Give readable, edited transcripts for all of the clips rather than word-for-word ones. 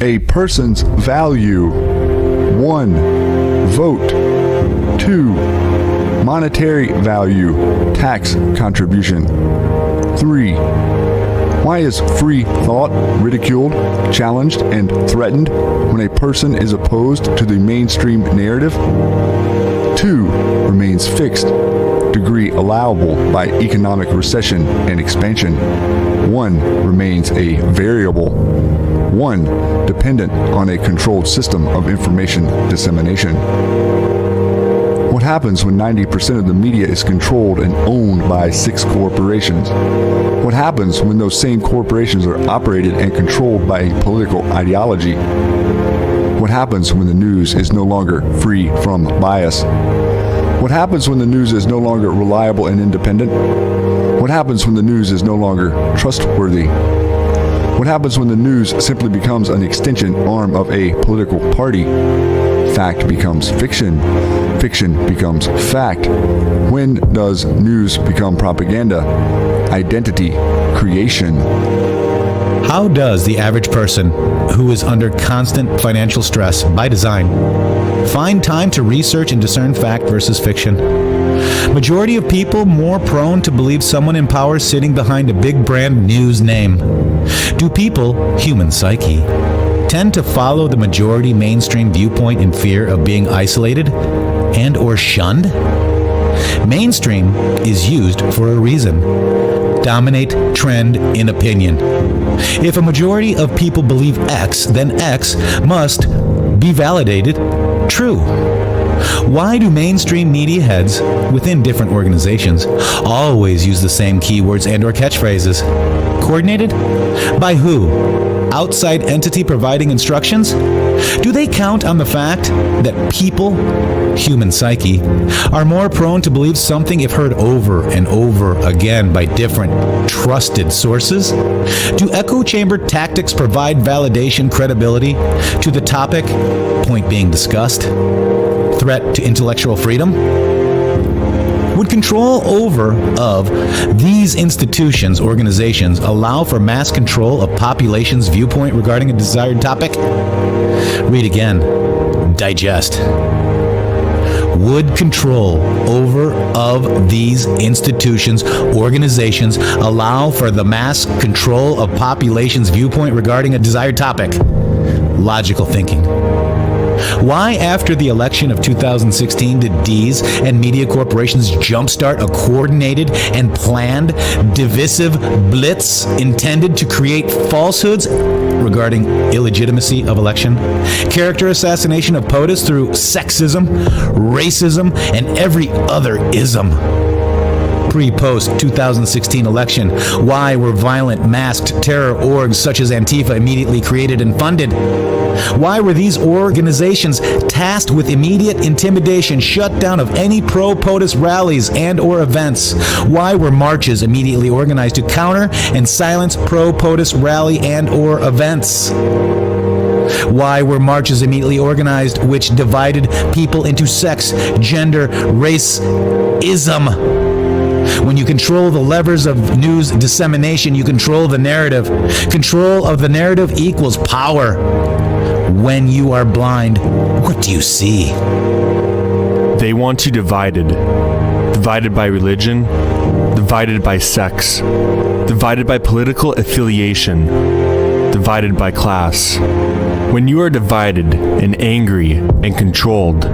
A person's value. 1. Vote. 2. Monetary value, tax contribution. 3. Why is free thought ridiculed, challenged, and threatened when a person is opposed to the mainstream narrative? 2. Remains fixed, degree allowable by economic recession and expansion. 1. Remains a variable. 1. Dependent on a controlled system of information dissemination. What happens when 90% of the media is controlled and owned by 6 corporations? What happens when those same corporations are operated and controlled by a political ideology? What happens when the news is no longer free from bias? What happens when the news is no longer reliable and independent? What happens when the news is no longer trustworthy? What happens when the news simply becomes an extension arm of a political party? Fact becomes fiction. Fiction becomes fact. When does news become propaganda? Identity creation. How does the average person who is under constant financial stress by design find time to research and discern fact versus fiction? Majority of people more prone to believe someone in power sitting behind a big brand news name. Do people, human psyche, tend to follow the majority mainstream viewpoint in fear of being isolated and or shunned? Mainstream is used for a reason. Dominate trend in opinion. If a majority of people believe X, then X must be validated true. Why do mainstream media heads within different organizations always use the same keywords and or catchphrases? Coordinated? By who? Outside entity providing instructions? Do they count on the fact that people, human psyche, are more prone to believe something if heard over and over again by different trusted sources? Do echo chamber tactics provide validation credibility to the topic, point being discussed? Threat to intellectual freedom? Would control over of these institutions, organizations, allow for mass control of population's viewpoint regarding a desired topic? Read again. Digest. Would control over of these institutions, organizations, allow for the mass control of population's viewpoint regarding a desired topic? Logical thinking. Why, after the election of 2016, did D's and media corporations jumpstart a coordinated and planned divisive blitz intended to create falsehoods regarding illegitimacy of election, character assassination of POTUS through sexism, racism, and every other ism? Pre-post 2016 election, why were violent masked terror orgs such as Antifa immediately created and funded? Why were these organizations tasked with immediate intimidation, shutdown of any pro-POTUS rallies and or events? Why were marches immediately organized to counter and silence pro-POTUS rally and or events? Why were marches immediately organized which divided people into sex, gender, race, ism? When you control the levers of news dissemination, you control the narrative. Control of the narrative equals power. When you are blind, what do you see? They want you divided. Divided by religion, divided by sex, divided by political affiliation, divided by class. When you are divided and angry and controlled,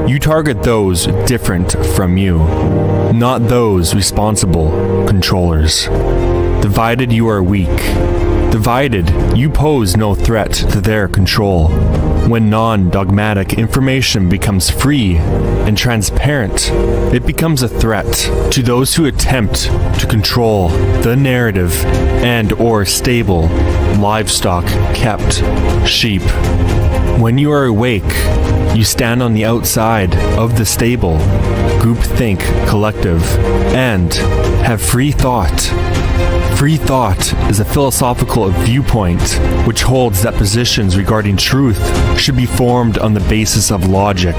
you target those different from you, not those responsible controllers. Divided, you are weak. Divided, you pose no threat to their control. When non-dogmatic information becomes free and transparent, it becomes a threat to those who attempt to control the narrative and or stable livestock kept sheep. When you are awake, you stand on the outside of the stable, groupthink collective, and have free thought. Free thought is a philosophical viewpoint which holds that positions regarding truth should be formed on the basis of logic,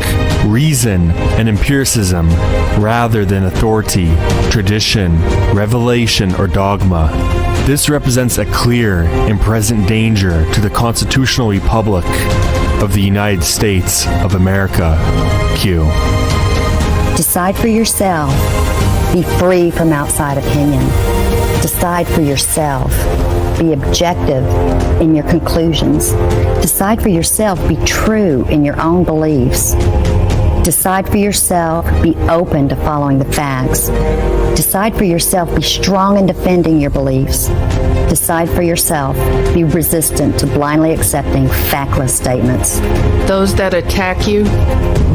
reason, and empiricism, rather than authority, tradition, revelation, or dogma. This represents a clear and present danger to the constitutional republic of the United States of America. Q. Decide for yourself. Be free from outside opinion. Decide for yourself. Be objective in your conclusions. Decide for yourself. Be true in your own beliefs. Decide for yourself. Be open to following the facts. Decide for yourself. Be strong in defending your beliefs. Decide for yourself. Be resistant to blindly accepting factless statements. Those that attack you,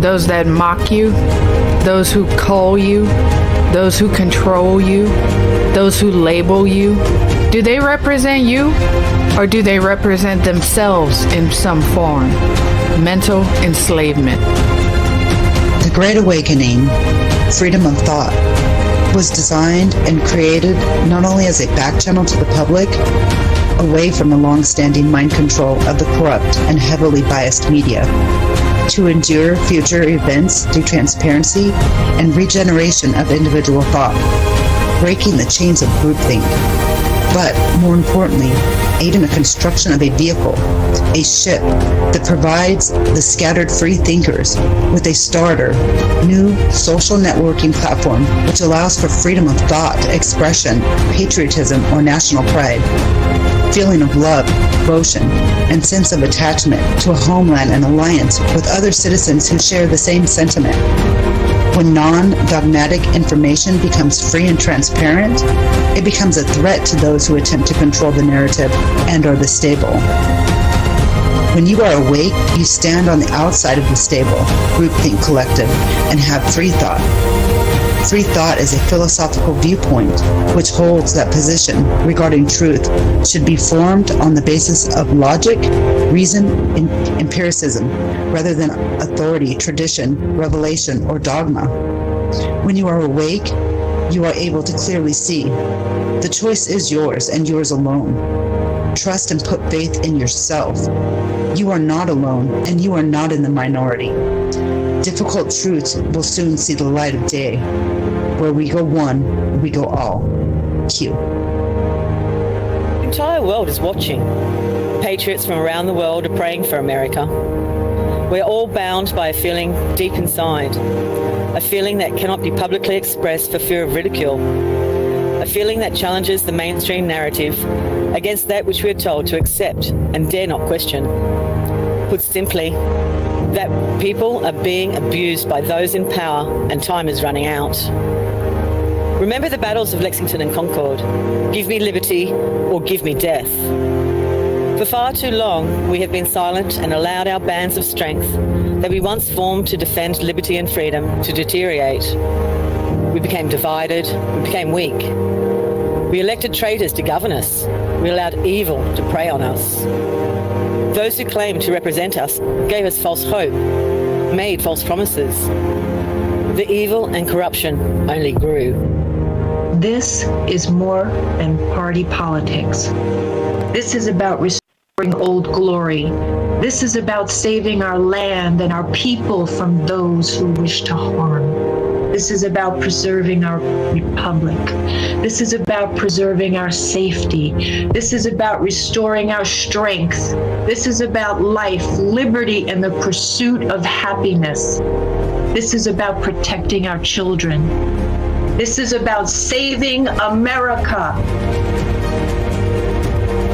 those that mock you, those who call you, those who control you, those who label you, do they represent you or do they represent themselves in some form? Mental enslavement. The Great Awakening, freedom of thought, was designed and created not only as a back channel to the public, away from the long-standing mind control of the corrupt and heavily biased media, to endure future events through transparency and regeneration of individual thought, breaking the chains of groupthink, but more importantly, aid in the construction of a vehicle, a ship that provides the scattered free thinkers with a starter, new social networking platform which allows for freedom of thought, expression, patriotism, or national pride, feeling of love, devotion, and sense of attachment to a homeland and alliance with other citizens who share the same sentiment. When non-dogmatic information becomes free and transparent, it becomes a threat to those who attempt to control the narrative and or the stable. When you are awake, you stand on the outside of the stable, groupthink collective, and have free thought. Free thought is a philosophical viewpoint which holds that position regarding truth should be formed on the basis of logic, reason, and empiricism, rather than authority, tradition, revelation, or dogma. When you are awake, you are able to clearly see. The choice is yours and yours alone. Trust and put faith in yourself. You are not alone and you are not in the minority. Difficult truths will soon see the light of day. Where we go one, we go all. Q. The entire world is watching. Patriots from around the world are praying for America. We're all bound by a feeling deep inside, a feeling that cannot be publicly expressed for fear of ridicule, a feeling that challenges the mainstream narrative against that which we are told to accept and dare not question. Put simply, that people are being abused by those in power and time is running out. Remember the battles of Lexington and Concord. Give me liberty or give me death. For far too long, we have been silent and allowed our bands of strength that we once formed to defend liberty and freedom to deteriorate. We became divided, we became weak. We elected traitors to govern us. We allowed evil to prey on us. Those who claimed to represent us gave us false hope, made false promises. The evil and corruption only grew. This is more than party politics. This is about restoring old glory. This is about saving our land and our people from those who wish to harm. This is about preserving our republic. This is about preserving our safety. This is about restoring our strength. This is about life, liberty, and the pursuit of happiness. This is about protecting our children. This is about saving America.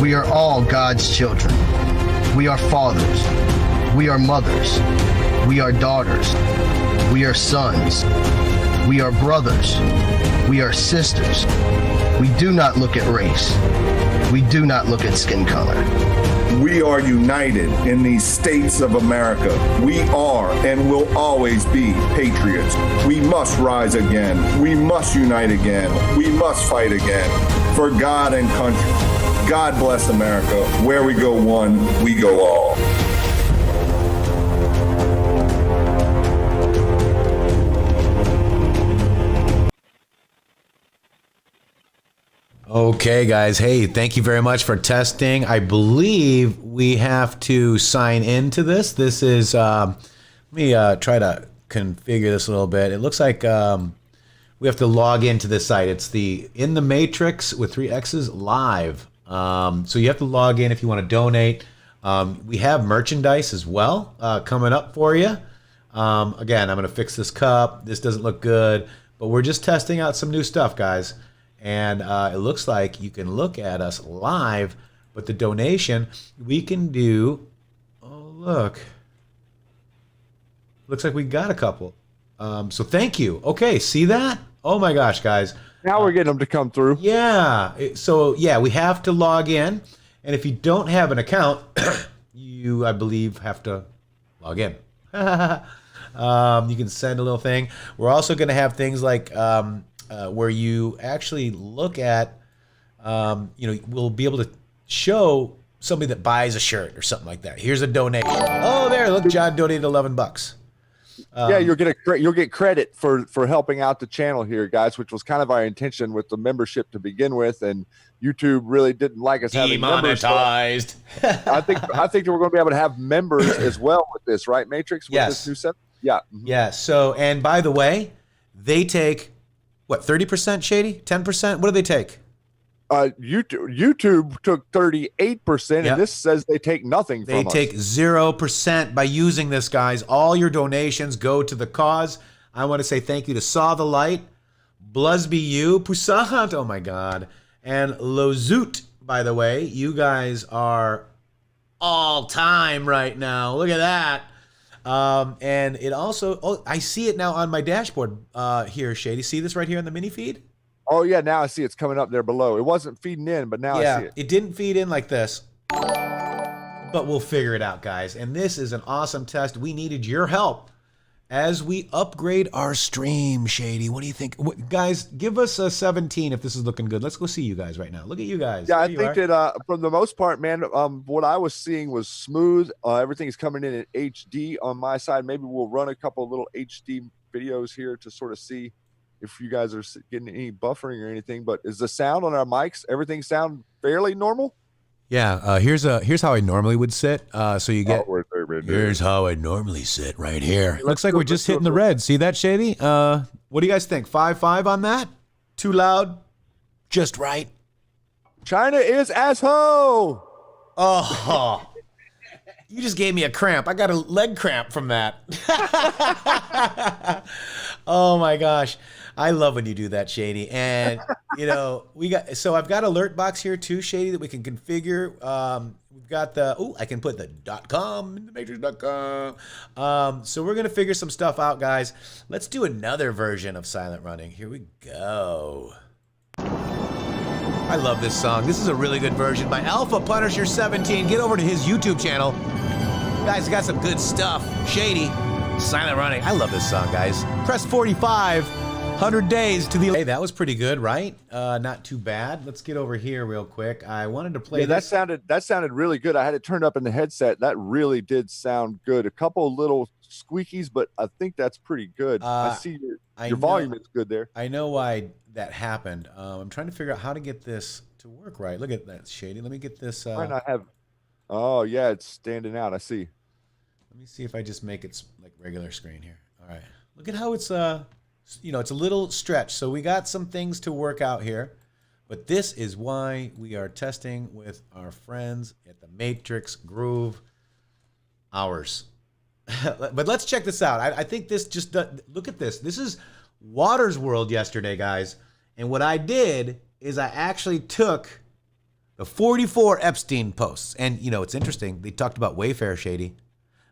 We are all God's children. We are fathers. We are mothers. We are daughters. We are sons. We are brothers. We are sisters. We do not look at race. We do not look at skin color. We are united in these states of America. We are and will always be patriots. We must rise again. We must unite again. We must fight again for God and country. God bless America. Where we go one, we go all. Okay, guys. Hey, thank you very much for testing. I believe we have to sign into this. This is, let me try to configure this a little bit. It looks like we have to log into this site. It's the In the Matrix with 3 X's live. So you have to log in if you want to donate. We have merchandise as well coming up for you. Again, I'm going to fix this cup. This doesn't look good, but we're just testing out some new stuff, guys. And it looks like you can look at us live, but the donation we can do. Oh, look. Looks like we got a couple. So thank you. Okay, see that? Oh my gosh, guys. Now we're getting them to come through. Yeah. So yeah, we have to log in. And if you don't have an account, you, I believe, have to log in. You can send a little thing. We're also going to have things like where you actually look at, we'll be able to show somebody that buys a shirt or something like that. Here's a donation. Oh, there, look, John donated $11. Yeah, you'll get credit for helping out the channel here, guys, which was kind of our intention with the membership to begin with, and YouTube really didn't like us having members. Demonetized. I think that we're going to be able to have members as well with this, right, Matrix? With Yes. This new set? Yeah. Yeah. So, and by the way, they take what, 30% Shady? 10%? What do they take? YouTube took 38%, Yep. and this says they take nothing They from take us. 0% by using this, guys. All your donations go to the cause. I want to say thank you to Saw the Light, Blusby U, Pusant, oh my God, and Lozoot, by the way. You guys are all time right now. Look at that. And it also, I see it now on my dashboard here, Shady. See this right here in the mini feed? Oh, yeah, now I see it's coming up there below. It wasn't feeding in, but now I see it. It didn't feed in like this, but we'll figure it out, guys. And this is an awesome test. We needed your help as we upgrade our stream, Shady. What do you think? Guys, give us a 17 if this is looking good. Let's go see you guys right now. Look at you guys. Yeah, I There you think are. that for the most part, man, what I was seeing was smooth. Everything's coming in at HD on my side. Maybe we'll run a couple little HD videos here to sort of see if you guys are getting any buffering or anything. But is the sound on our mics, everything sound fairly normal? Yeah, here's how I normally would sit. So you get, here's Oh, how I normally sit right here. Let's Looks like do we're it, just let's do hitting it. the red. See that, Shady? What do you guys think? 5.5 on that? Too loud? Just right? China is asshole. Oh, you just gave me a cramp. I got a leg cramp from that. Oh my gosh. I love when you do that, Shady. And I've got alert box here too, Shady, that we can configure. We've got I can put the .com in the matrix.com. So we're going to figure some stuff out, guys. Let's do another version of Silent Running. Here we go. I love this song. This is a really good version by Alpha Punisher 17. Get over to his YouTube channel. Guys, got some good stuff. Shady, Silent Running. I love this song, guys. Press 45, 100 days to the... Hey, that was pretty good, right? Not too bad. Let's get over here real quick. I wanted to play Yeah, this. that sounded really good. I had it turned up in the headset. That really did sound good. A couple little squeakies, but I think that's pretty good. I see your volume is good there. I know why that happened. I'm trying to figure out how to get this to work right. Look at that, Shady. Let me get this... Might not have... Oh, yeah, it's standing out. I see. Let me see if I just make it like regular screen here. All right. Look at how it's it's a little stretch. So we got some things to work out here. But this is why we are testing with our friends at the Matrix Groove Hours. But let's check this out. I think this just look at this. This is Water's World yesterday, guys. And what I did is I actually took the 44 Epstein posts. And it's interesting. They talked about Wayfair, Shady.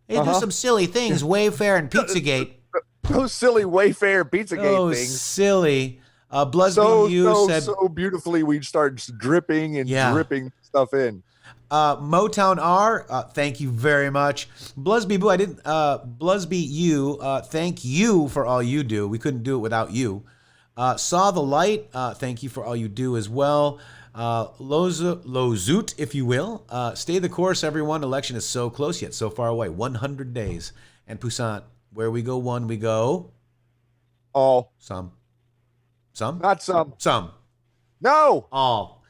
They do some silly things, Wayfair and Pizzagate. Those silly Wayfair Pizzagate things. Silly. Blusby said so beautifully we'd start dripping and Yeah. dripping stuff in. Motown R, thank you very much. Blusby Boo, Blusby U, thank you for all you do. We couldn't do it without you. Saw the Light, thank you for all you do as well. Lozoot, if you will. Stay the course, everyone. Election is so close yet so far away. 100 days. And Poussant, where we go one, we go. All. Some. Not some. Some. No. All.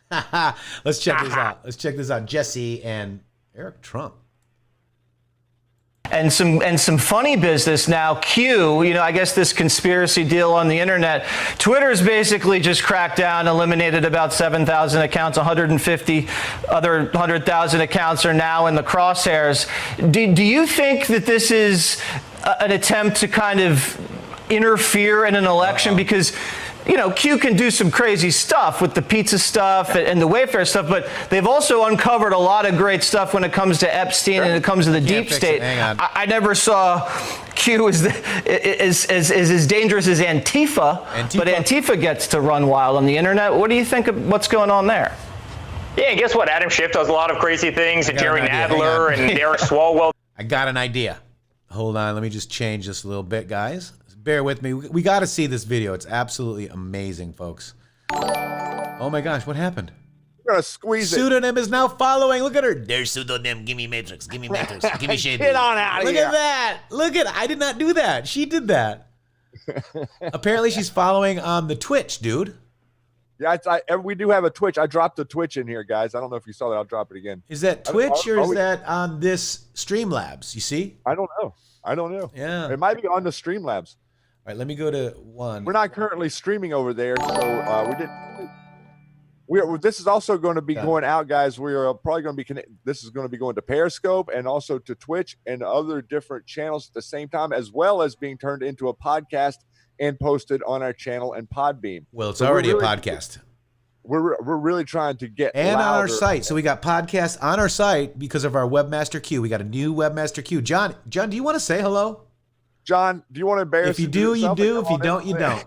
Let's check this out. Jesse and Eric Trump. And some funny business now. Q, I guess this conspiracy deal on the internet, Twitter's basically just cracked down, eliminated about 7,000 accounts, 150 other 100,000 accounts are now in the crosshairs. Do you think that this is an attempt to kind of interfere in an election? Because Q can do some crazy stuff with the pizza stuff and the Wayfair stuff, but they've also uncovered a lot of great stuff when it comes to Epstein and it comes to the deep state. I never saw Q as dangerous as Antifa, but Antifa gets to run wild on the internet. What do you think of what's going on there? Yeah, and guess what? Adam Schiff does a lot of crazy things, and Jerry Nadler and Derek Swalwell. I got an idea. Hold on, let me just change this a little bit, guys. Bear with me. We got to see this video. It's absolutely amazing, folks. Oh my gosh, what happened? We're gonna squeeze it. Pseudonym is now following. Look at her. There's Pseudonym. Give me Matrix. Give me Matrix. Give me Shady. Get on out of here. Look at that. Look at. I did not do that. She did that. Apparently, she's following on the Twitch, dude. Yeah, we do have a Twitch. I dropped the Twitch in here, guys. I don't know if you saw that. I'll drop it again. Is that Twitch or is that on this Streamlabs? You see? I don't know. Yeah. It might be on the Streamlabs. All right, let me go to one. We're not currently streaming over there, so we didn't. This is also going to be going out, guys. We are probably going to be this is going to be going to Periscope and also to Twitch and other different channels at the same time, as well as being turned into a podcast and posted on our channel and Podbeam. Well, it's already a podcast. We're really trying to get and louder. On our site. So we got podcasts on our site because of our Webmaster Q. We got a new Webmaster Q. John, do you want to say hello? John, do you want to embarrass? If you do, you do. If you don't, you don't.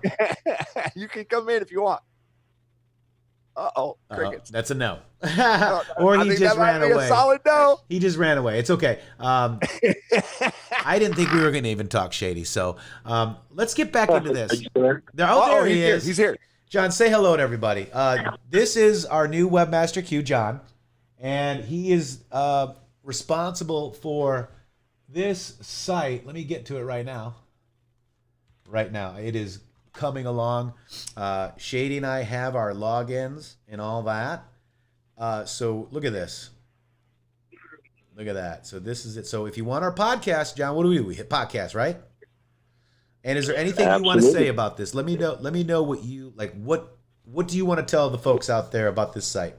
You can come in if you want. Crickets. That's a no. Or he just ran away. A solid no. He just ran away. It's okay. I didn't think we were going to even talk Shady. So let's get back into this. There he is. He's here. John, say hello to everybody. This is our new Webmaster Q, John, and he is responsible for this site. Let me get to it right now. Right now, it is coming along. Shady and I have our logins and all that. So look at this. Look at that. So this is it. So if you want our podcast, John, what do? We hit podcast, right? And is there anything you want to say about this? Let me know. Let me know what you like. What do you want to tell the folks out there about this site?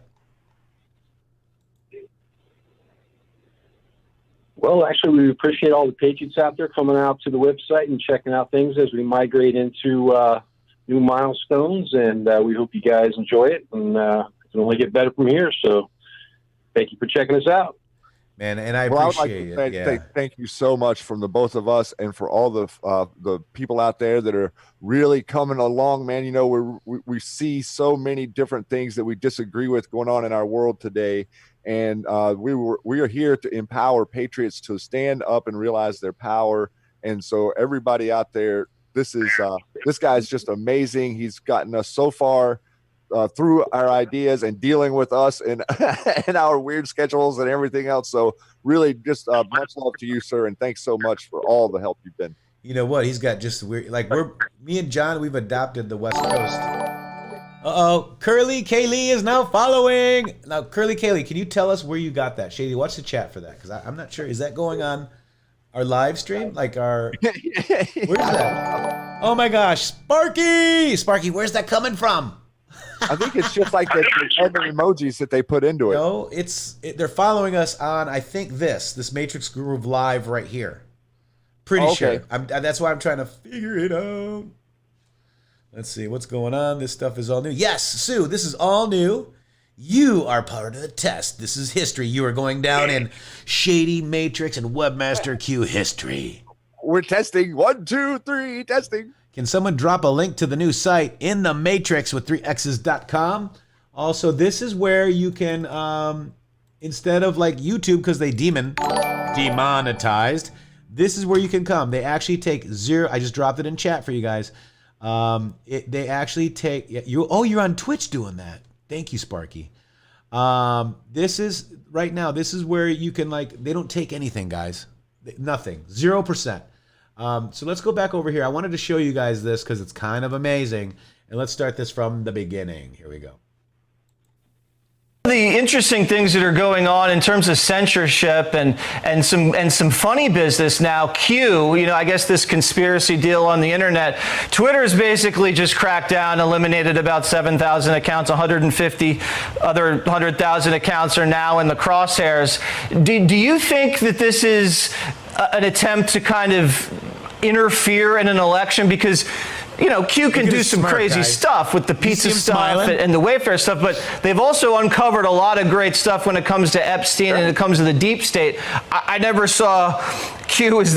Well, actually, we appreciate all the patriots out there coming out to the website and checking out things as we migrate into new milestones. And we hope you guys enjoy it. And it can only get better from here. So thank you for checking us out. Man, and I appreciate it. Yeah. Thank you so much from the both of us and for all the people out there that are really coming along, man. You know, we see so many different things that we disagree with going on in our world today. And we are here to empower patriots to stand up and realize their power. And so everybody out there, this guy is just amazing. He's gotten us so far through our ideas and dealing with us and our weird schedules and everything else. So really just much love to you, sir. And thanks so much for all the help you've been. You know what? He's got just weird, like me and John, we've adopted the West Coast. Curly Kaylee is now following. Now, Curly Kaylee, can you tell us where you got that? Shady, watch the chat for that. Because I'm not sure. Is that going on our live stream? Like our, where's that? Oh my gosh. Sparky, where's that coming from? I think it's just like the other emojis that they put into it. No, they're following us on, I think this Matrix Groove Live right here. Pretty sure. That's why I'm trying to figure it out. Let's see what's going on. This stuff is all new. Yes, Sue, this is all new. You are part of the test. This is history. You are going down in Shady Matrix and Webmaster Q history. We're testing. 1, 2, 3, testing. Can someone drop a link to the new site in the Matrix with 3x's.com? Also, this is where you can, instead of like YouTube, because they demonetized, this is where you can come. They actually take zero. I just dropped it in chat for you guys. They actually take you're on Twitch doing that. Thank you, Sparky. This is right now. This is where you can they don't take anything, guys. Nothing. 0%. So let's go back over here. I wanted to show you guys this because it's kind of amazing. And let's start this from the beginning. Here we go. The interesting things that are going on in terms of censorship and some funny business now. Q, I guess this conspiracy deal on the internet. Twitter's basically just cracked down, eliminated about 7,000 accounts. 150 other 100,000 accounts are now in the crosshairs. Do you think that this is an attempt to kind of interfere in an election? Because Q can do some crazy stuff with the pizza stuff and the Wayfair stuff, but they've also uncovered a lot of great stuff when it comes to Epstein and it comes to the deep state. I never saw Q as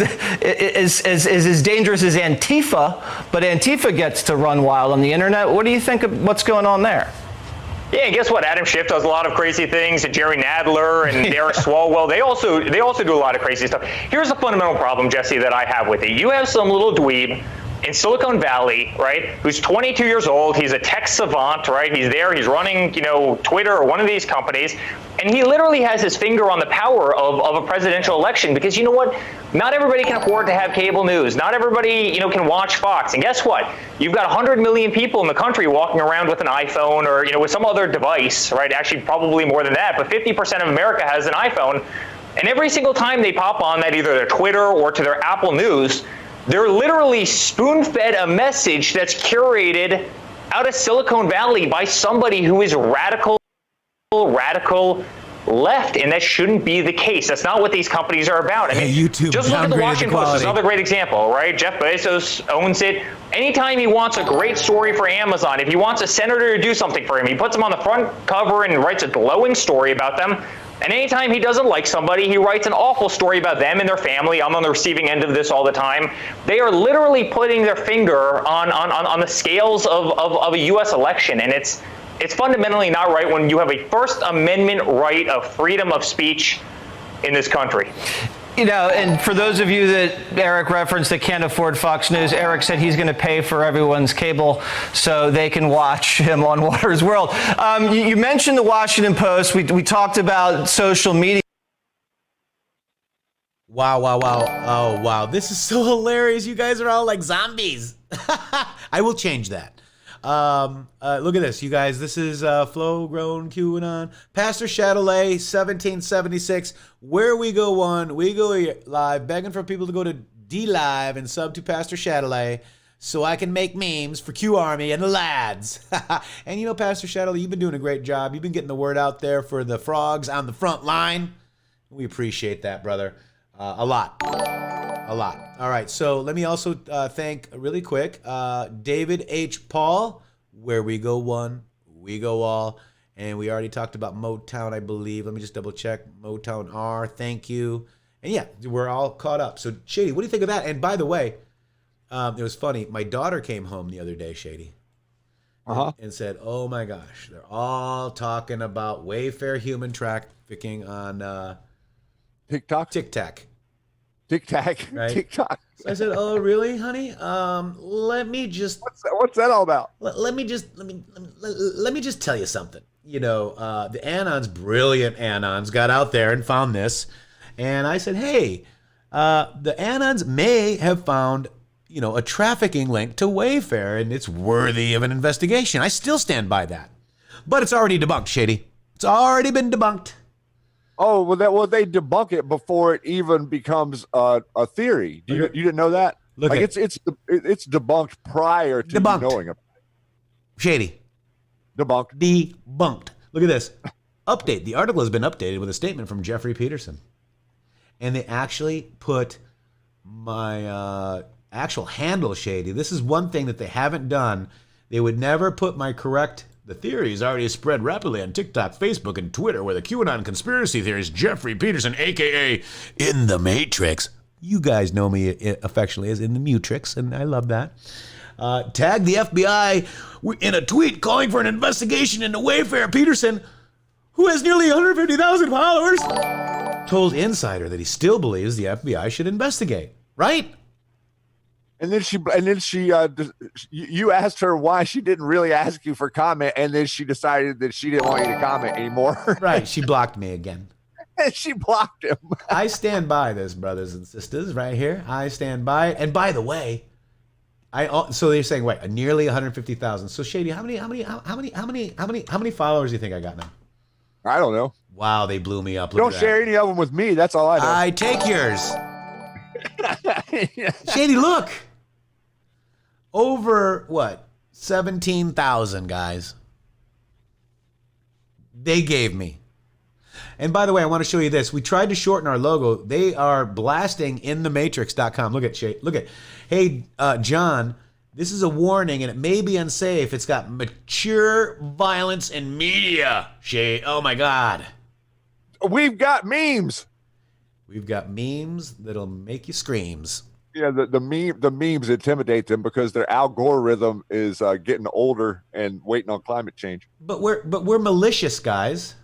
dangerous as Antifa, but Antifa gets to run wild on the internet. What do you think of what's going on there? Yeah, and guess what? Adam Schiff does a lot of crazy things, and Jerry Nadler and Derek Swalwell, they also do a lot of crazy stuff. Here's the fundamental problem, Jesse, that I have with it. You have some little dweeb in Silicon Valley, right, who's 22 years old. He's a tech savant, right? He's there. He's running, Twitter or one of these companies. And he literally has his finger on the power of a presidential election because you know what? Not everybody can afford to have cable news. Not everybody, can watch Fox. And guess what? You've got 100 million people in the country walking around with an iPhone or, with some other device, right? Actually, probably more than that. But 50% of America has an iPhone. And every single time they pop on that, either their Twitter or to their Apple News, they're literally spoon-fed a message that's curated out of Silicon Valley by somebody who is radical left, and that shouldn't be the case. That's not what these companies are about. I mean, YouTube just look at the Washington Post. It's another great example, right? Jeff Bezos owns it. Anytime he wants a great story for Amazon, if he wants a senator to do something for him, he puts them on the front cover and writes a glowing story about them. And anytime he doesn't like somebody, he writes an awful story about them and their family. I'm on the receiving end of this all the time. They are literally putting their finger on the scales of a U.S. election. And it's fundamentally not right when you have a First Amendment right of freedom of speech in this country. And for those of you that Eric referenced that can't afford Fox News, Eric said he's going to pay for everyone's cable so they can watch him on Water's World. You mentioned the Washington Post. We talked about social media. Wow. Oh, wow. This is so hilarious. You guys are all like zombies. I will change that. Look at this, you guys. This is Flow Grown QAnon. Pastor Chatelet, 1776. Where we go on, we go live, begging for people to go to DLive and sub to Pastor Chatelet so I can make memes for Q Army and the lads. And Pastor Chatelet, you've been doing a great job. You've been getting the word out there for the frogs on the front line. We appreciate that, brother. A lot. All right, so let me also thank really quick David H. Paul. Where we go one, we go all. And we already talked about Motown, I believe. Let me just double check. Motown R, thank you. And yeah, we're all caught up. So Shady, what do you think of that? And by the way, it was funny. My daughter came home the other day, Shady, and said, oh my gosh, they're all talking about Wayfair human trafficking on TikTok. Right? TikTok. So I said, "Oh, really, honey? Let me just what's that all about? Let me just tell you something. The Anons, brilliant Anons, got out there and found this, and I said, hey, the Anons may have found, a trafficking link to Wayfair, and it's worthy of an investigation. I still stand by that, but it's already debunked, Shady. It's already been debunked." Oh, well, they debunk it before it even becomes a theory. You didn't know that? It's debunked prior to debunked. Knowing about it. Shady. Debunked. Look at this. Update. The article has been updated with a statement from Jeffrey Peterson. And they actually put my actual handle, Shady. This is one thing that they haven't done. They would never put my correct... The theory is already spread rapidly on TikTok, Facebook, and Twitter, where the QAnon conspiracy theorist Jeffrey Peterson, a.k.a. In the Matrix. You guys know me affectionately as In the Mutrix, and I love that. Tagged the FBI in a tweet calling for an investigation into Wayfair. Peterson, who has nearly 150,000 followers, told Insider that he still believes the FBI should investigate. Right? And then you asked her why she didn't really ask you for comment, and then she decided that she didn't want you to comment anymore. Right, she blocked me again. And she blocked him. I stand by this, brothers and sisters, right here. I stand by it. And by the way, so they're saying, wait, nearly 150,000. So Shady, how many followers do you think I got now? I don't know. Wow, they blew me up. Look Don't at share any of them with me. That's all I know. I take yours. Shady, look. Over what? 17,000 guys. They gave me. And by the way, I want to show you this. We tried to shorten our logo. They are blasting inthematrix.com. Look at Shay. Look at. Hey, John, this is a warning and it may be unsafe. It's got mature violence and media. Shay, oh my God. We've got memes. We've got memes that'll make you screams. Yeah, the memes intimidate them because their algorithm is getting older and waiting on climate change. But we're malicious, guys.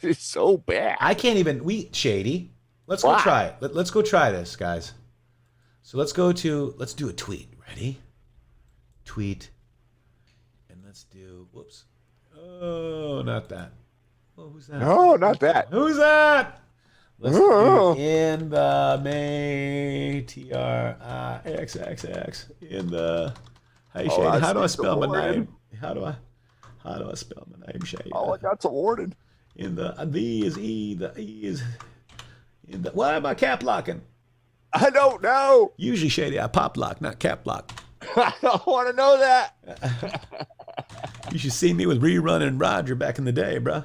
It's so bad. I can't even. Shady. Let's go try it. Let's go try this, guys. So let's do a tweet. Ready? Tweet. And let's do. Whoops. Oh, not that. Oh, who's that? No, not that. Who's that? Let's do in the TRIXXX in the. Hey, Shady, how do I spell my name? How do I spell my name, Shady? Oh, I got awarded. In the is E, the E is in the. Why am I cap locking? I don't know. Usually, Shady, I pop lock, not cap lock. I don't want to know that. You should see me with Rerun and Roger back in the day, bro.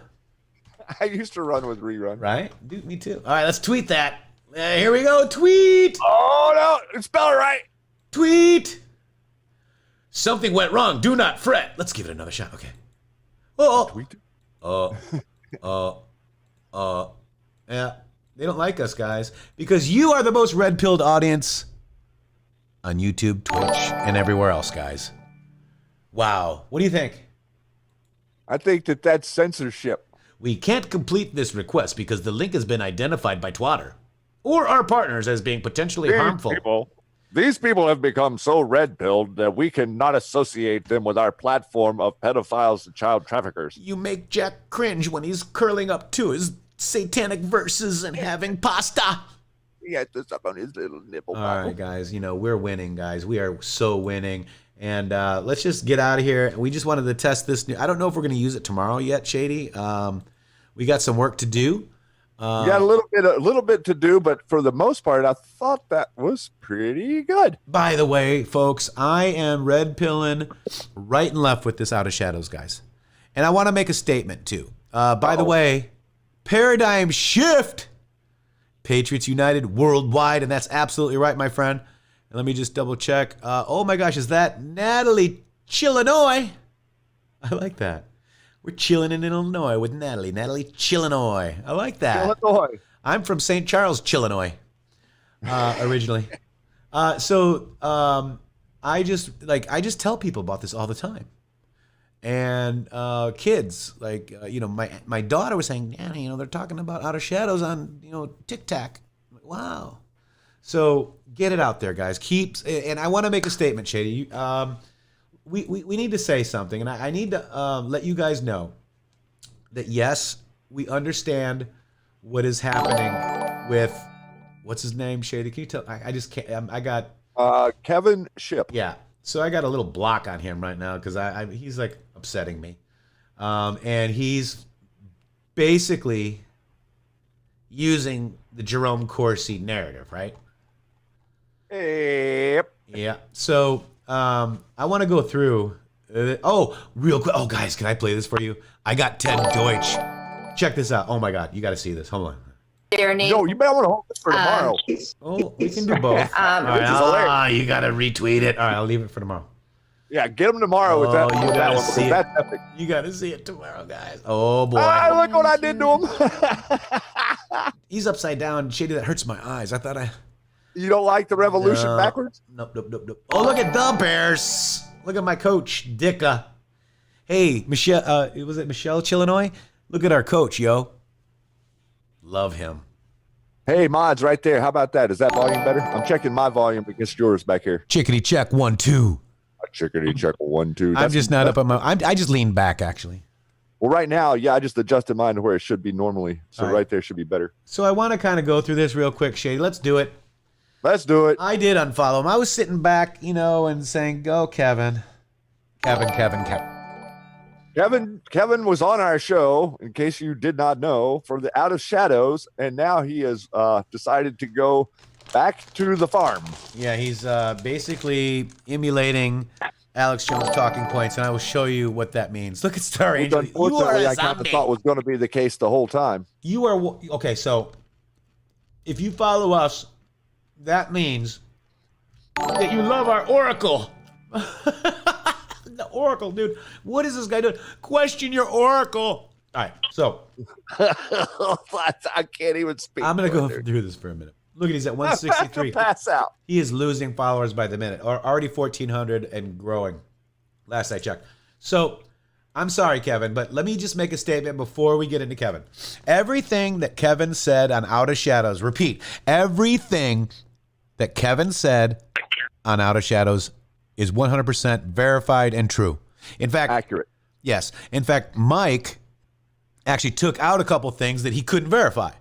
I used to run with Rerun. Right? Dude, me too. All right, let's tweet that. Here we go. Tweet. Oh, no. Spell it right. Tweet. Something went wrong. Do not fret. Let's give it another shot. Okay. Tweet. Yeah. They don't like us, guys, because you are the most red-pilled audience on YouTube, Twitch, and everywhere else, guys. Wow. What do you think? I think that's censorship. We can't complete this request because the link has been identified by Twitter or our partners as being potentially harmful. These people have become so red-pilled that we cannot associate them with our platform of pedophiles and child traffickers. You make Jack cringe when he's curling up to his satanic verses and having pasta. He had to suck on his little nipple. All right, guys. We're winning, guys. We are so winning. And let's just get out of here. We just wanted to test this new. I don't know if we're going to use it tomorrow yet, Shady. We got some work to do. We got a little bit to do, but for the most part, I thought that was pretty good. By the way, folks, I am red pilling right and left with this Out of Shadows, guys. And I want to make a statement too. By the way, paradigm shift. Patriots United worldwide, and that's absolutely right, my friend. And let me just double check. Oh my gosh, is that Natalie Chillinois? I like that. We're chilling in Illinois with Natalie. Natalie Chillinois. I like that. Illinois. I'm from St. Charles, Chillinois, originally. I just tell people about this all the time. And kids, my daughter was saying, Nanny, they're talking about Out of Shadows on, TikTok. I'm like, wow. So get it out there, guys. And I want to make a statement, Shady. We need to say something, and I need to let you guys know that yes, we understand what is happening with what's his name, Shady. Can you tell? I just can't. I got Kevin Ship. Yeah. So I got a little block on him right now because he's like upsetting me, and he's basically using the Jerome Corsi narrative, right? Yep. Yeah. So I want to go through. Real quick. Oh, guys, can I play this for you? I got Ted Deutsch. Check this out. Oh my God, you got to see this. Hold on. No, you better want to hold this for tomorrow. We can do both. All right, you got to retweet it. All right, I'll leave it for tomorrow. Yeah, get them tomorrow with that. You got to see it. That's epic. You got to see it tomorrow, guys. Oh boy. Look what I did to him. He's upside down. Shady, that hurts my eyes. I thought You don't like the revolution backwards? Nope. Oh, look at the Bears. Look at my coach, Dicka. Hey, Michelle. Was it Michelle Chillinois? Look at our coach, yo. Love him. Hey, mods, right there. How about that? Is that volume better? I'm checking my volume against yours back here. Chickadee check 1 2. Chickadee check 1 2. I'm just not up on my. I just leaned back actually. Well, right now, yeah, I just adjusted mine to where it should be normally. So right there should be better. So I want to kind of go through this real quick, Shady. Let's do it. Let's do it. I did unfollow him. I was sitting back, and saying, "Go, Kevin, Kevin." Kevin was on our show, in case you did not know, for the Out of Shadows, and now he has decided to go back to the farm. Yeah, he's basically emulating Alex Jones' talking points, and I will show you what that means. Look at Star Which, Angel. You are unfortunately, a I kind of zombie. thought was going to be the case the whole time. You are okay. So, if you follow us, that means that you love our Oracle. The Oracle, dude. What is this guy doing? Question your Oracle. All right, so I can't even speak. I'm gonna go through this for a minute. Look at he's at 163. Pass out. He is losing followers by the minute, or already 1,400 and growing. Last I checked. So, I'm sorry, Kevin, but let me just make a statement before we get into Kevin. Everything that Kevin said on Out of Shadows, repeat, everything that Kevin said on Out of Shadows is 100% verified and true. In fact, accurate. Yes. In fact, Mike actually took out a couple things that he couldn't verify.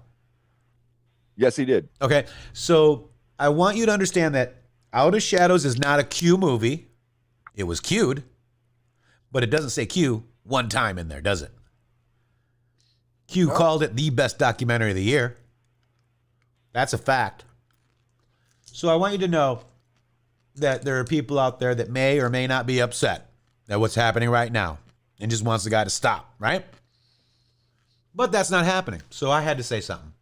Yes, he did. Okay. So I want you to understand that Out of Shadows is not a Q movie. It was Q'd, but it doesn't say Q one time in there, does it? Q called it the best documentary of the year. That's a fact. So I want you to know that there are people out there that may or may not be upset at what's happening right now and just wants the guy to stop, right? But that's not happening. So I had to say something.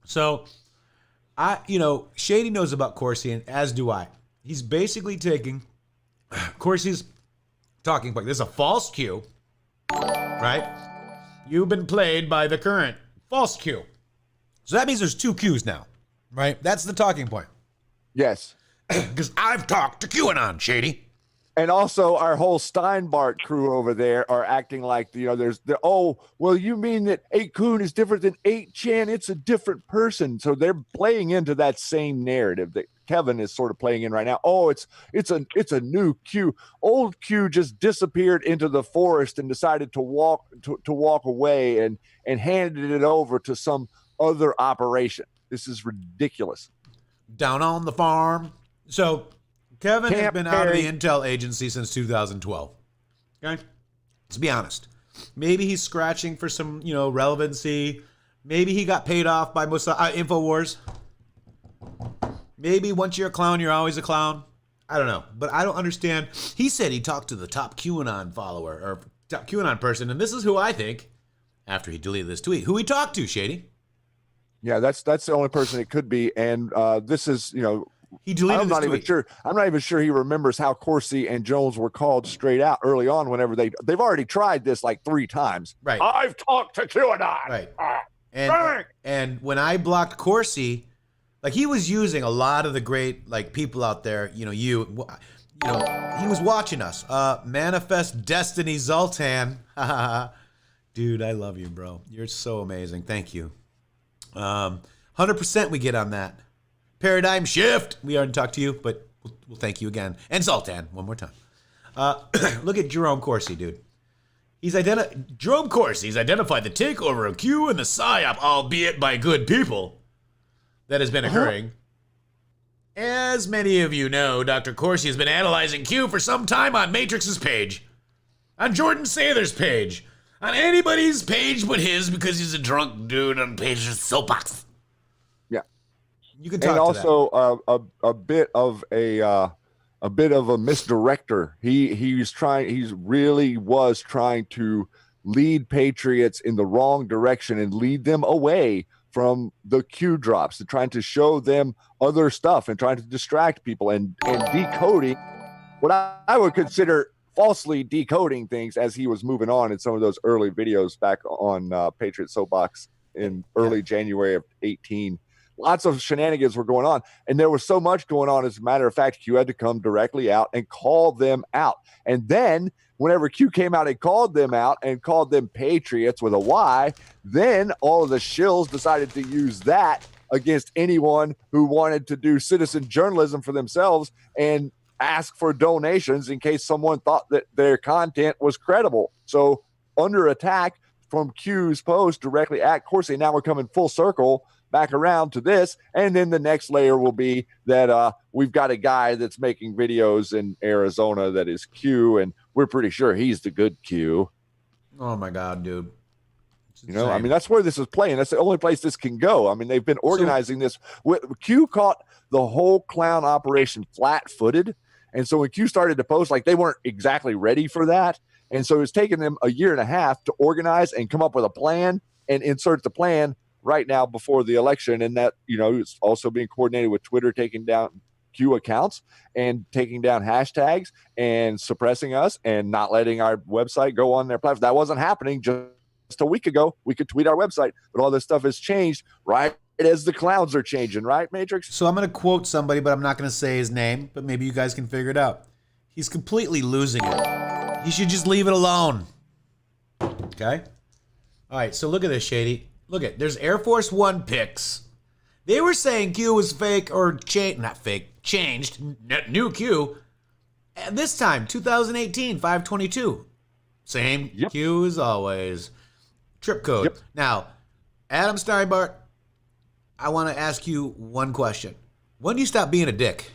So Shady knows about Corsi, and as do I. He's basically taking Corsi's talking point. This is a false Q, right? You've been played by the current false Q. So that means there's two Qs now, right? That's the talking point. Yes. Because I've talked to QAnon, Shady. And also, our whole Steinbart crew over there are acting like, you mean that 8kun is different than 8chan? It's a different person. So they're playing into that same narrative that Kevin is sort of playing in right now. Oh, it's a new Q. Old Q just disappeared into the forest and decided to walk away and handed it over to some other operation. This is ridiculous. Down on the farm. So Kevin has been out of the intel agency since 2012. Okay? Let's be honest. Maybe he's scratching for some, relevancy. Maybe he got paid off by InfoWars. Maybe once you're a clown, you're always a clown. I don't know. But I don't understand. He said he talked to the top QAnon follower or top QAnon person, and this is who I think, after he deleted this tweet, who he talked to, Shady. Yeah, that's the only person it could be. And this is, he deleted I'm not even sure. I'm not even sure he remembers how Corsi and Jones were called straight out early on. Whenever they've already tried this like 3 times. Right. I've talked to QAnon. Right. And when I blocked Corsi, like he was using a lot of the great people out there. He was watching us. Manifest Destiny Zoltan. Dude, I love you, bro. You're so amazing. Thank you. 100% we get on that. Paradigm Shift. We already talked to you, but we'll thank you again. And Zoltan, one more time. Look at Jerome Corsi, dude. Jerome Corsi's identified the takeover of Q and the PSYOP, albeit by good people, that has been occurring. As many of you know, Dr. Corsi has been analyzing Q for some time on Matrix's page, on Jordan Sather's page, on anybody's page but his, because he's a drunk dude on Page's soapbox. You can talk and to also a bit of a misdirector. He really was trying to lead patriots in the wrong direction and lead them away from the Q drops, and trying to show them other stuff and trying to distract people and decoding what I would consider falsely decoding things as he was moving on in some of those early videos back on Patriot Soapbox in early January of 18. Lots of shenanigans were going on, and there was so much going on. As a matter of fact, Q had to come directly out and call them out. And then whenever Q came out and called them out and called them patriots with a Y, then all of the shills decided to use that against anyone who wanted to do citizen journalism for themselves and ask for donations in case someone thought that their content was credible. So under attack from Q's post directly at Corsi, now we're coming full circle back around to this, and then the next layer will be that we've got a guy that's making videos in Arizona that is Q, and we're pretty sure he's the good Q. Oh my God, dude. You know, I mean, that's where this is playing. That's the only place this can go. I mean, they've been organizing this. Q caught the whole clown operation flat-footed. And so when Q started to post, like, they weren't exactly ready for that. And so it's taken them a year and a half to organize and come up with a plan and insert the plan right now before the election. And that, you know, it's also being coordinated with Twitter taking down Q accounts and taking down hashtags and suppressing us and not letting our website go on their platform. That wasn't happening just a week ago. We could tweet our website, but all this stuff has changed right as the clouds are changing, right, Matrix? So I'm going to quote somebody, but I'm not going to say his name, but maybe you guys can figure it out. He's completely losing it. He should just leave it alone. Okay? All right, so look at this, Shady. Look at, there's Air Force One pics. They were saying Q was fake or changed, new Q. And this time, 2018, 522. Same Q as always. Trip code. Yep. Now, Adam Steinbart, I want to ask you one question. When do you stop being a dick?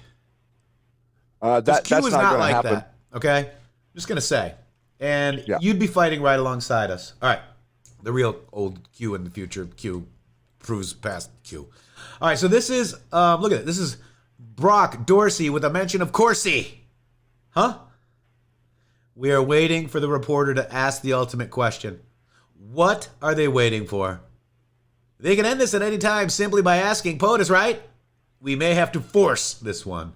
That's Q is not like happen. that. Okay? I'm just going to say. And you'd be fighting right alongside us. All right. The real old Q in the future. Q proves past Q. All right. So this is, look at it. This is Brock Dorsey with a mention of Corsi. Huh? We are waiting for the reporter to ask the ultimate question. What are they waiting for? They can end this at any time simply by asking POTUS, right? We may have to force this one.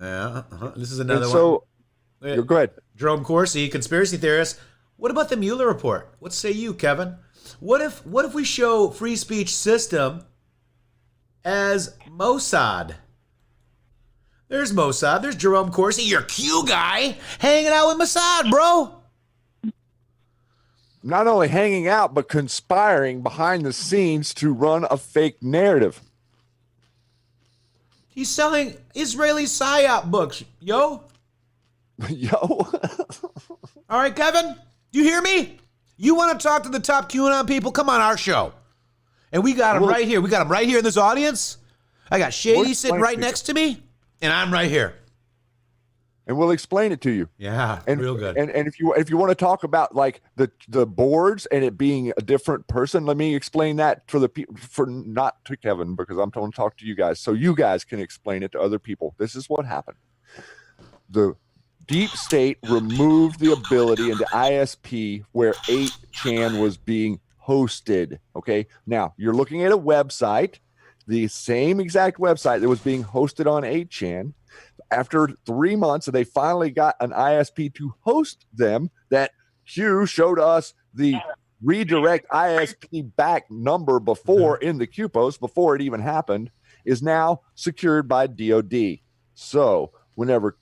Yeah, this is another one. Go ahead. Jerome Corsi, conspiracy theorist. What about the Mueller report? What say you, Kevin? What if we show free speech system as Mossad? There's Mossad. There's Jerome Corsi, your Q guy, hanging out with Mossad, bro. Not only hanging out, but conspiring behind the scenes to run a fake narrative. He's selling Israeli PSYOP books, yo. Yo. All right, Kevin, do you hear me? You want to talk to the top QAnon people? Come on our show. And we got them right here. We got them right here in this audience. I got Shady sitting right next to me, and I'm right here. And we'll explain it to you. Yeah, real good. And if you want to talk about like the boards and it being a different person, let me explain that for the people, for not to Kevin, because I'm going to talk to you guys, so you guys can explain it to other people. This is what happened. The deep state removed the ability into ISP where 8chan was being hosted. Okay, now you're looking at a website, the same exact website that was being hosted on 8chan. After 3 months, they finally got an ISP to host them. That Q showed us the redirect ISP back number before in the Q post, before it even happened, is now secured by DOD. So whenever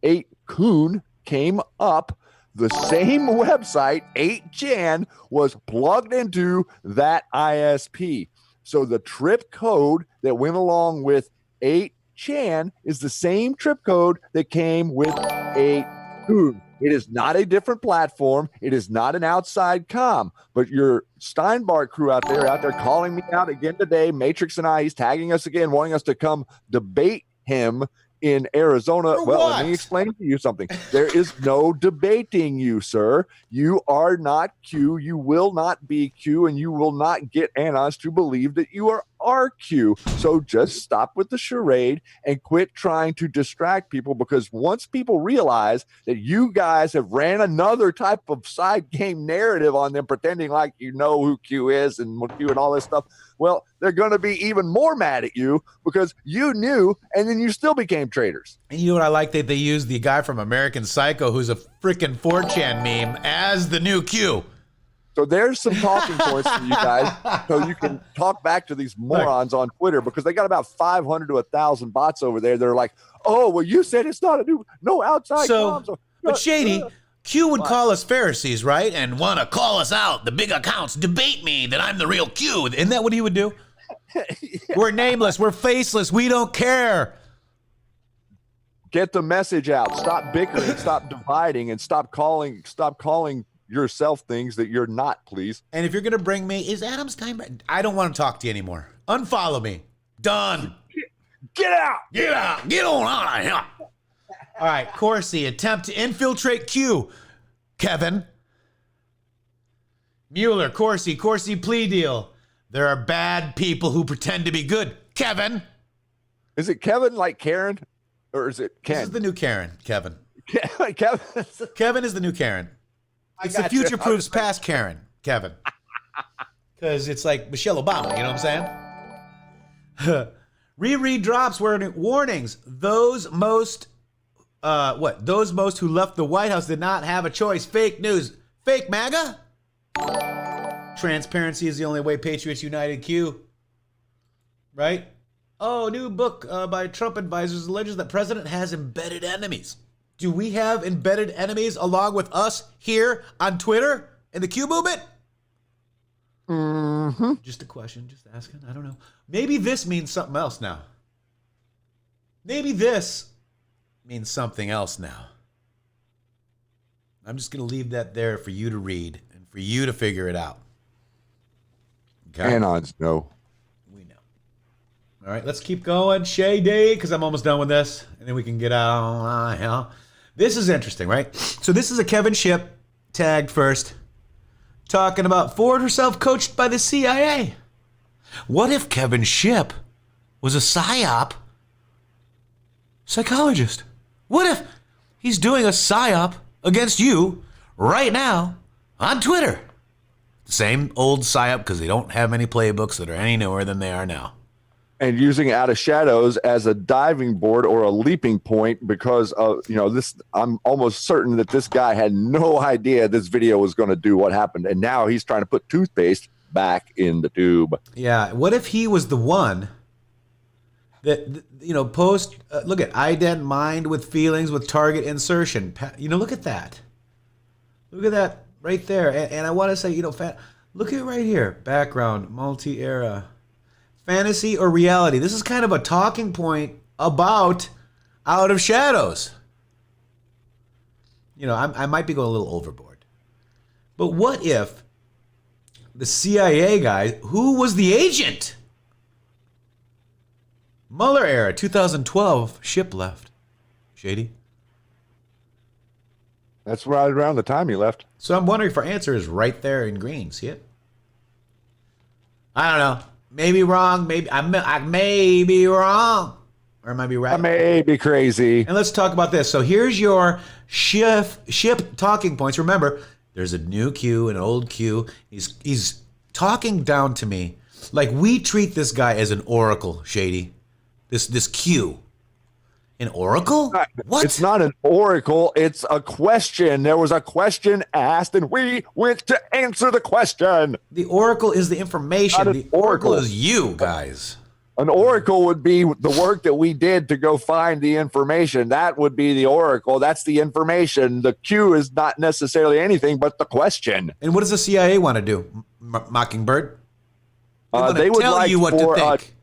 8kun came up, the same website, 8chan, was plugged into that ISP. So the trip code that went along with 8chan is the same trip code that came with 8kun. It is not a different platform. It is not an outside comm. But your Steinbart crew out there calling me out again today. Matrix and I, he's tagging us again, wanting us to come debate him in Arizona. Well, let me explain to you something. There is no debating you, sir. You are not Q. You will not be Q, and you will not get Anos to believe that you are RQ. So just stop with the charade and quit trying to distract people, because once people realize that you guys have ran another type of side game narrative on them, pretending like you know who Q is and Q and all this stuff, well, they're going to be even more mad at you because you knew and then you still became traitors. And you know what I like? That they used the guy from American Psycho, who's a freaking 4chan meme, as the new Q. So there's some talking points for you guys, so you can talk back to these morons on Twitter, because they got about 500 to 1,000 bots over there. They're like, "Oh, well, you said it's not no outside comms." But Shady, Q would call us Pharisees, right? And want to call us out, the big accounts, debate me that I'm the real Q. Isn't that what he would do? Yeah. We're nameless. We're faceless. We don't care. Get the message out. Stop bickering. Stop dividing, and stop calling yourself things that you're not, please. And if you're gonna bring me, is Adam Steinbart? I don't want to talk to you anymore. Unfollow me. Done. Get out. Get out. Get on out of here. All right, Corsi, attempt to infiltrate Q. Kevin, Mueller, Corsi plea deal. There are bad people who pretend to be good. Kevin. Is it Kevin like Karen? Or is it Ken? This is the new Karen, Kevin. Kevin. Kevin is the new Karen. It's the future proofs past Karen, Kevin. Because it's like Michelle Obama, you know what I'm saying? Reread drops warnings. Those most who left the White House did not have a choice. Fake news. Fake MAGA? Transparency is the only way. Patriots United. Q. Right? Oh, new book by Trump advisors alleges that president has embedded enemies. Do we have embedded enemies along with us here on Twitter in the Q movement? Mm-hmm. Just a question, just asking. I don't know. Maybe this means something else now. Maybe this means something else now. I'm just going to leave that there for you to read and for you to figure it out. Okay? Anons, no. We know. All right, let's keep going. Shady, because I'm almost done with this. And then we can get out. This is interesting, right? So this is a Kevin Ship, tagged first, talking about Ford herself coached by the CIA. What if Kevin Ship was a PSYOP psychologist? What if he's doing a PSYOP against you right now on Twitter? Same old PSYOP because they don't have many playbooks that are any newer than they are now. And using Out of Shadows as a diving board or a leaping point because of, this, I'm almost certain that this guy had no idea this video was going to do what happened. And now he's trying to put toothpaste back in the tube. Yeah. What if he was the one that, post, look at ident mind with feelings with target insertion. Look at that. Look at that right there. And I want to say, look at right here. Background, multi-era. Fantasy or reality? This is kind of a talking point about Out of Shadows. I might be going a little overboard. But what if the CIA guy, who was the agent? Mueller era, 2012, Ship left. Shady? That's right around the time he left. So I'm wondering if our answer is right there in green. See it? I don't know. Maybe wrong. Maybe I may be wrong, or I might be right. I may be crazy. And let's talk about this. So here's your ship talking points. Remember, there's a new Q, an old Q. He's talking down to me like we treat this guy as an oracle. Shady, this Q. An oracle? What? It's not an oracle. It's a question. There was a question asked, and we went to answer the question. The oracle is the information. The oracle is you, guys. An oracle would be the work that we did to go find the information. That would be the oracle. That's the information. The Q is not necessarily anything but the question. And what does the CIA want to do, Mockingbird? They would tell like you what to think.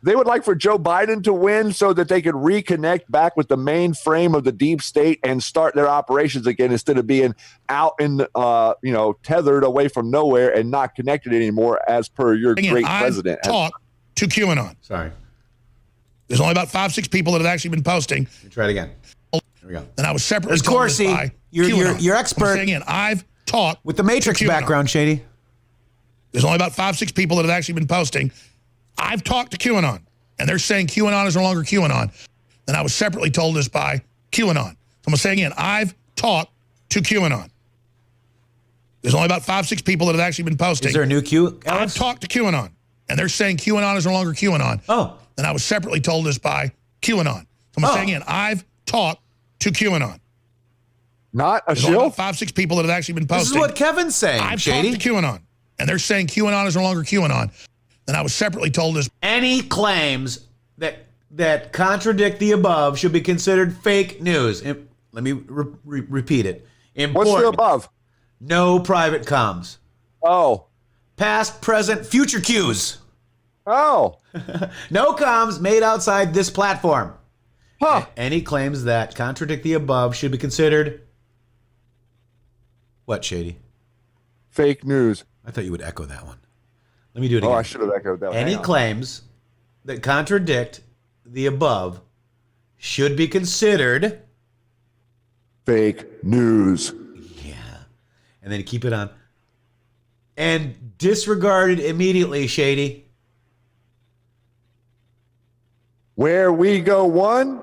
They would like for Joe Biden to win so that they could reconnect back with the mainframe of the deep state and start their operations again instead of being out in, tethered away from nowhere and not connected anymore, as per your great president. Talk to QAnon. Sorry. There's only about 5-6 people that have actually been posting. Try it again. Here we go. And I was separately Of course, you're expert. Again, I've talked with the Matrix background, Shady. There's only about 5-6 people that have actually been posting. I've talked to QAnon, and they're saying QAnon is no longer QAnon. And I was separately told this by QAnon. So I'm going to say again, I've talked to QAnon. There's only about 5-6 people that have actually been posting. Is there a new Q, Alex? I've talked to QAnon, and they're saying QAnon is no longer QAnon. Oh. And I was separately told this by QAnon. So I'm going to say again, I've talked to QAnon. Not a There's only shill? about 5-6 people that have actually been posting. This is what Kevin's saying, I've Shady. talked to QAnon, and they're saying QAnon is no longer QAnon. And I was separately told this. Any claims that contradict the above should be considered fake news. Let me repeat it. Important. What's the above? No private comms. Oh. Past, present, future cues. Oh. No comms made outside this platform. Huh. Any claims that contradict the above should be considered what, Shady? Fake news. I thought you would echo that one. Let me do it again. Oh, I should have echoed that one. Any claims that contradict the above should be considered fake news. Yeah. And then keep it on. and disregarded immediately, Shady. Where we go one,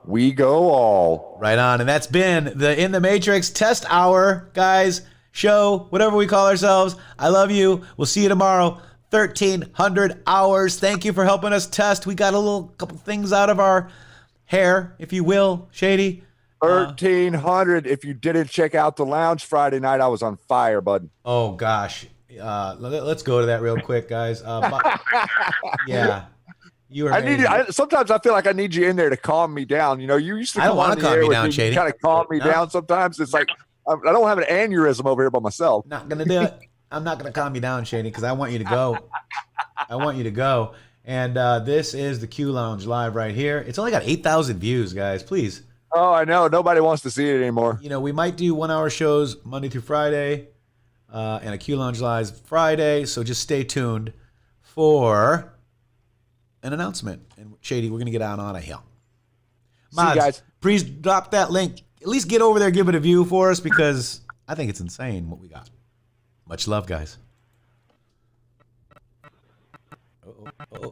we go all. Right on. And that's been the In the Matrix Test Hour, guys, show, whatever we call ourselves. I love you. We'll see you tomorrow. 1,300 hours. Thank you for helping us test. We got a couple things out of our hair, if you will, Shady. 1,300. If you didn't check out the lounge Friday night, I was on fire, bud. Oh, gosh. Let's go to that real quick, guys. Yeah. You were sometimes I feel like I need you in there to calm me down. You know, you used to I don't come want on to the calm air you with down, me, Shady. kind of calm me down sometimes. It's like I don't have an aneurysm over here by myself. Not going to do it. I'm not going to calm you down, Shady, because I want you to go. I want you to go. And this is the Q Lounge live right here. It's only got 8,000 views, guys. Please. Oh, I know. Nobody wants to see it anymore. You know, we might do 1 hour shows Monday through Friday and a Q Lounge live Friday. So just stay tuned for an announcement. And Shady, we're going to get out on a hill. Mods, see you guys. Please drop that link. At least get over there, give it a view for us, because I think it's insane what we got. Much love, guys. Oh.